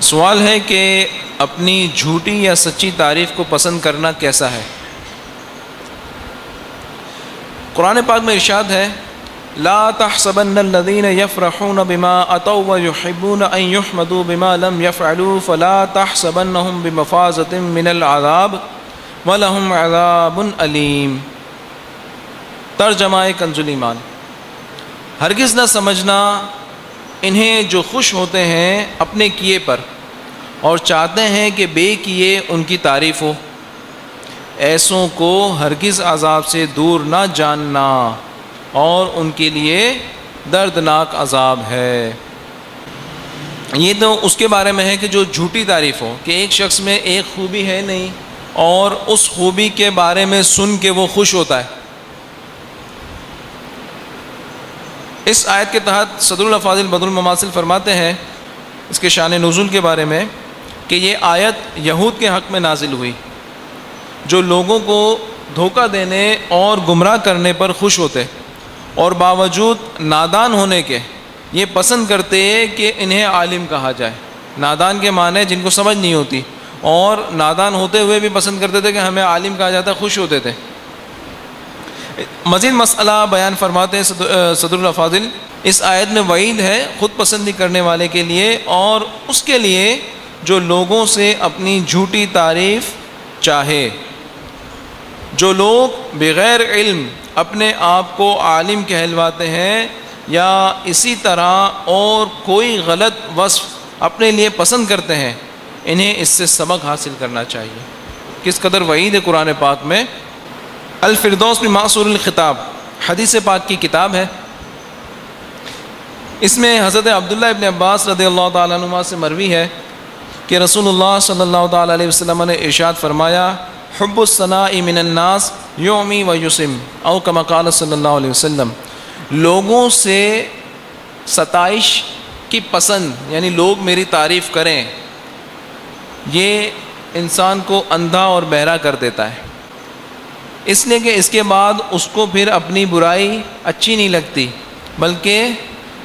سوال ہے کہ اپنی جھوٹی یا سچی تعریف کو پسند کرنا کیسا ہے؟ قرآن پاک میں ارشاد ہے لا تحسبن الذين يفرحون بما اتوا ويحبون ان يحمدوا بما لم يفعلوا فلا تحسبنهم بمفازة من العذاب ولهم عذاب علیم۔ ترجمہ کنز الایمان، ہرگز نہ سمجھنا انہیں جو خوش ہوتے ہیں اپنے کیے پر اور چاہتے ہیں کہ بے کیے ان کی تعریف ہو، ایسوں کو ہرگز عذاب سے دور نہ جاننا اور ان کے لیے دردناک عذاب ہے۔ یہ تو اس کے بارے میں ہے کہ جو جھوٹی تعریف ہو، کہ ایک شخص میں ایک خوبی ہے نہیں اور اس خوبی کے بارے میں سن کے وہ خوش ہوتا ہے۔ اس آیت کے تحت صدر الافاضل بدر المماثل فرماتے ہیں اس کے شان نزول کے بارے میں کہ یہ آیت یہود کے حق میں نازل ہوئی جو لوگوں کو دھوکہ دینے اور گمراہ کرنے پر خوش ہوتے اور باوجود نادان ہونے کے یہ پسند کرتے کہ انہیں عالم کہا جائے۔ نادان کے معنی جن کو سمجھ نہیں ہوتی، اور نادان ہوتے ہوئے بھی پسند کرتے تھے کہ ہمیں عالم کہا جاتا، خوش ہوتے تھے۔ مزید مسئلہ بیان فرماتے ہیں صدر الافاضل، اس آیت میں وعید ہے خود پسندی کرنے والے کے لیے اور اس کے لیے جو لوگوں سے اپنی جھوٹی تعریف چاہے۔ جو لوگ بغیر علم اپنے آپ کو عالم کہلواتے ہیں یا اسی طرح اور کوئی غلط وصف اپنے لیے پسند کرتے ہیں، انہیں اس سے سبق حاصل کرنا چاہیے۔ کس قدر وعید ہے قرآن پاک میں۔ الفردوس میں معصور الخطاب حدیث پاک کی کتاب ہے، اس میں حضرت عبداللہ ابن عباس رضی اللہ تعالیٰ عنہما سے مروی ہے کہ رسول اللہ صلی اللہ تعالیٰ علیہ وسلم نے ارشاد فرمایا حب الثناء من الناس یومی و یسم او کما قال صلی اللہ علیہ وسلم، لوگوں سے ستائش کی پسند یعنی لوگ میری تعریف کریں، یہ انسان کو اندھا اور بہرا کر دیتا ہے، اس لیے کہ اس کے بعد اس کو پھر اپنی برائی اچھی نہیں لگتی بلکہ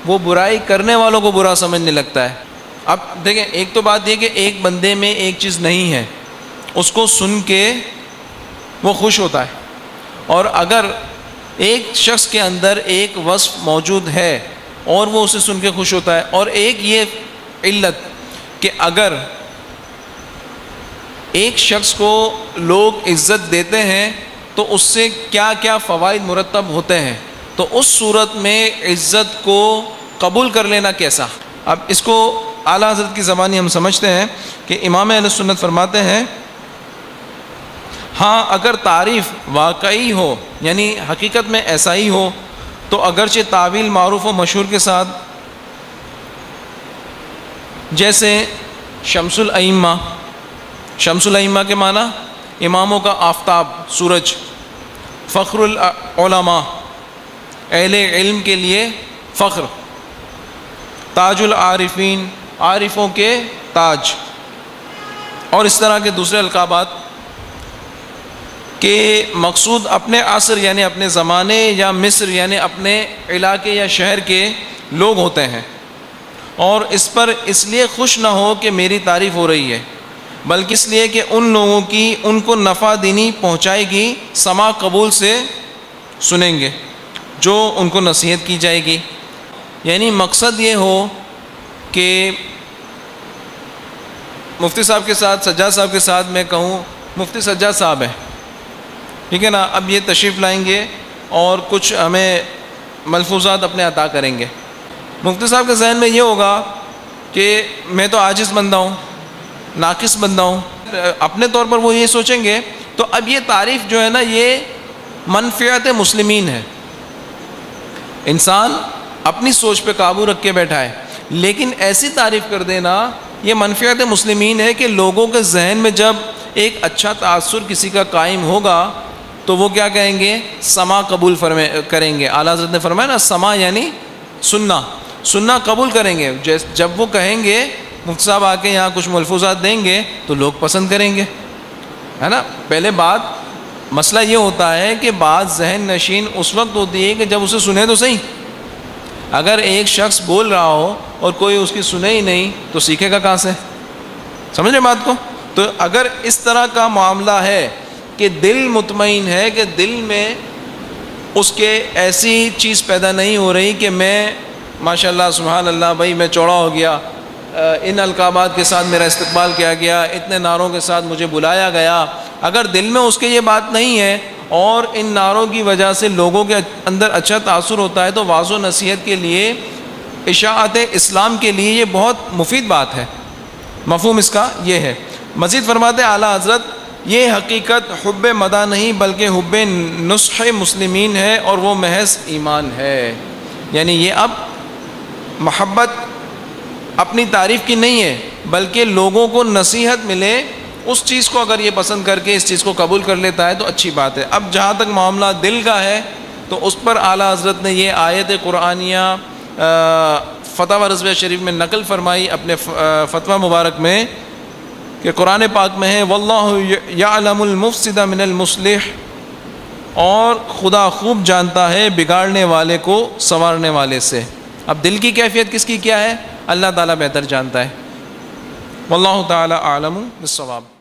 وہ برائی کرنے والوں کو برا سمجھنے لگتا ہے۔ اب دیکھیں، ایک تو بات یہ کہ ایک بندے میں ایک چیز نہیں ہے، اس کو سن کے وہ خوش ہوتا ہے، اور اگر ایک شخص کے اندر ایک وصف موجود ہے اور وہ اسے سن کے خوش ہوتا ہے، اور ایک یہ علت کہ اگر ایک شخص کو لوگ عزت دیتے ہیں تو اس سے کیا کیا فوائد مرتب ہوتے ہیں، تو اس صورت میں عزت کو قبول کر لینا کیسا۔ اب اس کو اعلیٰ حضرت کی زبانی ہم سمجھتے ہیں کہ امام اہل سنت فرماتے ہیں ہاں اگر تعریف واقعی ہو یعنی حقیقت میں ایسا ہی ہو تو اگرچہ تعویل معروف و مشہور کے ساتھ، جیسے شمس الائمہ، شمس الائمہ کے معنی اماموں کا آفتاب، سورج، فخر العلماء، اہل علم کے لیے فخر، تاج العارفین، عارفوں کے تاج، اور اس طرح کے دوسرے القابات، کہ مقصود اپنے عصر یعنی اپنے زمانے یا مصر یعنی اپنے علاقے یا شہر کے لوگ ہوتے ہیں، اور اس پر اس لیے خوش نہ ہو کہ میری تعریف ہو رہی ہے بلکہ اس لیے کہ ان لوگوں کی ان کو نفع دینی پہنچائے گی، سماع قبول سے سنیں گے جو ان کو نصیحت کی جائے گی۔ یعنی مقصد یہ ہو کہ مفتی صاحب کے ساتھ، سجاد صاحب کے ساتھ میں کہوں مفتی سجاد صاحب ہیں، ٹھیک ہے نا، اب یہ تشریف لائیں گے اور کچھ ہمیں ملفوظات اپنے عطا کریں گے، مفتی صاحب کے ذہن میں یہ ہوگا کہ میں تو عاجز بندہ ہوں، ناقص بندہ ہوں، اپنے طور پر وہ یہ سوچیں گے، تو اب یہ تعریف جو ہے نا یہ منفعت مسلمین ہے۔ انسان اپنی سوچ پہ قابو رکھ کے بیٹھا ہے، لیکن ایسی تعریف کر دینا یہ منفعت مسلمین ہے کہ لوگوں کے ذہن میں جب ایک اچھا تاثر کسی کا قائم ہوگا تو وہ کیا کہیں گے، سماع قبول کریں گے۔ اعلیٰ حضرت نے فرمایا نا، سماع یعنی سننا قبول کریں گے۔ جب وہ کہیں گے مفتی صاحب آ کے یہاں کچھ ملفوظات دیں گے تو لوگ پسند کریں گے، ہے نا۔ پہلے بات مسئلہ یہ ہوتا ہے کہ بات ذہن نشین اس وقت ہوتی ہے کہ جب اسے سنے تو صحیح۔ اگر ایک شخص بول رہا ہو اور کوئی اس کی سنے ہی نہیں تو سیکھے گا کہاں سے؟ سمجھ رہے بات کو؟ تو اگر اس طرح کا معاملہ ہے کہ دل مطمئن ہے، کہ دل میں اس کے ایسی چیز پیدا نہیں ہو رہی کہ میں ماشاءاللہ سبحان اللہ بھائی میں چوڑا ہو گیا، ان القابات کے ساتھ میرا استقبال کیا گیا، اتنے نعروں کے ساتھ مجھے بلایا گیا، اگر دل میں اس کے یہ بات نہیں ہے اور ان نعروں کی وجہ سے لوگوں کے اندر اچھا تاثر ہوتا ہے، تو واعظ و نصیحت کے لیے، اشاعت اسلام کے لیے یہ بہت مفید بات ہے۔ مفہوم اس کا یہ ہے۔ مزید فرماتے ہیں اعلیٰ حضرت، یہ حقیقت حب مدح نہیں بلکہ حب نصح مسلمین ہے، اور وہ محض ایمان ہے۔ یعنی یہ اب محبت اپنی تعریف کی نہیں ہے، بلکہ لوگوں کو نصیحت ملے، اس چیز کو اگر یہ پسند کر کے اس چیز کو قبول کر لیتا ہے تو اچھی بات ہے۔ اب جہاں تک معاملہ دل کا ہے تو اس پر اعلیٰ حضرت نے یہ آیت قرآنیہ فتح رضویہ شریف میں نقل فرمائی اپنے فتویٰ مبارک میں، کہ قرآن پاک میں ہے واللہ یعلم المفسد من المصلح، اور خدا خوب جانتا ہے بگاڑنے والے کو سنوارنے والے سے۔ اب دل کی کیفیت کس کی کیا ہے اللہ تعالیٰ بہتر جانتا ہے۔ واللہ تعالیٰ اعلم بالصواب۔